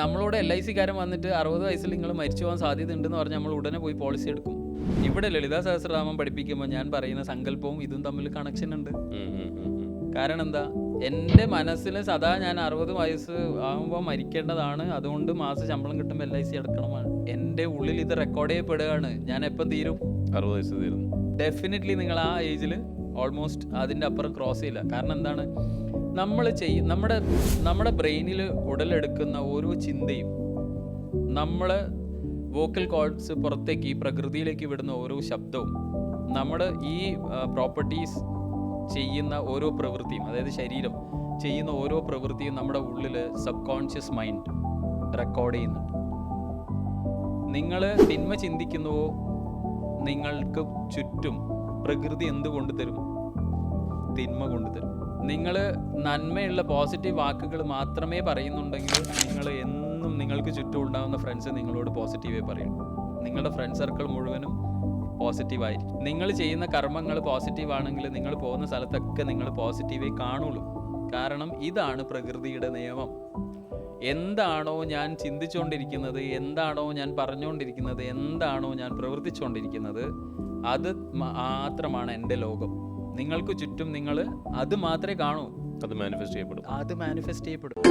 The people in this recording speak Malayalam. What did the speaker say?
നമ്മളോട് LIC കാരൻ വന്നിട്ട് 60 വയസ്സിൽ നിങ്ങൾ മരിച്ചു പോകാൻ സാധ്യത ഉണ്ടെന്ന് പറഞ്ഞാൽ നമ്മൾ ഉടനെ പോയി പോളിസി എടുക്കും. ഇവിടെ ലളിതാ സഹസ്രനാമം പഠിപ്പിക്കുമ്പോൾ ഞാൻ പറയുന്ന സങ്കല്പവും ഇതും തമ്മിൽ കണക്ഷൻ ഉണ്ട്. കാരണം എന്താ, എൻ്റെ മനസ്സിൽ സദാ ഞാൻ 60 വയസ്സ് ആകുമ്പോൾ മരിക്കേണ്ടതാണ്, അതുകൊണ്ട് മാസം ശമ്പളം കിട്ടുമ്പോൾ LIC അടക്കണമാണ്. എൻ്റെ ഉള്ളിൽ ഇത് റെക്കോർഡ് ചെയ്യപ്പെടുകയാണ്. ഞാൻ എപ്പം തീരും? 60 വയസ്സ് തീരും. ഡെഫിനറ്റ്ലി നിങ്ങൾ ആ ഏജിൽ ഓൾമോസ്റ്റ് അതിൻ്റെ അപ്പുറം ക്രോസ് ചെയ്യില്ല. കാരണം എന്താണ്, നമ്മൾ നമ്മുടെ ബ്രെയിനിൽ ഉടലെടുക്കുന്ന ഓരോ ചിന്തയും, നമ്മൾ വോക്കൽ കോഡ്സ് പുറത്തേക്ക് ഈ പ്രകൃതിയിലേക്ക് വിടുന്ന ഓരോ ശബ്ദവും, നമ്മുടെ ഈ പ്രോപ്പർട്ടീസ് ചെയ്യുന്ന ഓരോ പ്രവൃത്തിയും, അതായത് ശരീരം ചെയ്യുന്ന ഓരോ പ്രവൃത്തിയും നമ്മുടെ ഉള്ളിൽ സബ് കോൺഷ്യസ് മൈൻഡ് റെക്കോർഡ് ചെയ്യുന്നുണ്ട്. നിങ്ങൾ തിന്മ ചിന്തിക്കുന്നുവോ, നിങ്ങൾക്ക് ചുറ്റും പ്രകൃതി എന്ത് കൊണ്ടുതരും? തിന്മ കൊണ്ടുതരും. നിങ്ങൾ നന്മയുള്ള പോസിറ്റീവ് വാക്കുകൾ മാത്രമേ പറയുന്നുണ്ടെങ്കിൽ നിങ്ങൾ എന്നും നിങ്ങൾക്ക് ചുറ്റും ഉണ്ടാകുന്ന ഫ്രണ്ട്സ് നിങ്ങളോട് പോസിറ്റീവേ പറയും. നിങ്ങളുടെ ഫ്രണ്ട് സർക്കിൾ മുഴുവനും പോസിറ്റീവായിരിക്കും. നിങ്ങൾ ചെയ്യുന്ന കർമ്മങ്ങൾ പോസിറ്റീവ് ആണെങ്കിൽ നിങ്ങൾ പോകുന്ന സ്ഥലത്തൊക്കെ നിങ്ങൾ പോസിറ്റീവേ കാണുള്ളൂ. കാരണം ഇതാണ് പ്രകൃതിയുടെ നിയമം. എന്താണോ ഞാൻ ചിന്തിച്ചുകൊണ്ടിരിക്കുന്നത്, എന്താണോ ഞാൻ പറഞ്ഞുകൊണ്ടിരിക്കുന്നത്, എന്താണോ ഞാൻ പ്രവർത്തിച്ചുകൊണ്ടിരിക്കുന്നത്, അത് മാത്രമാണ് എൻ്റെ ലോകം. നിങ്ങൾക്ക് ചുറ്റും നിങ്ങൾ അത് മാത്രമേ കാണൂ. അത് മാനിഫെസ്റ്റ് ചെയ്യപ്പെടും. അത് മാനിഫെസ്റ്റ് ചെയ്യപ്പെടും.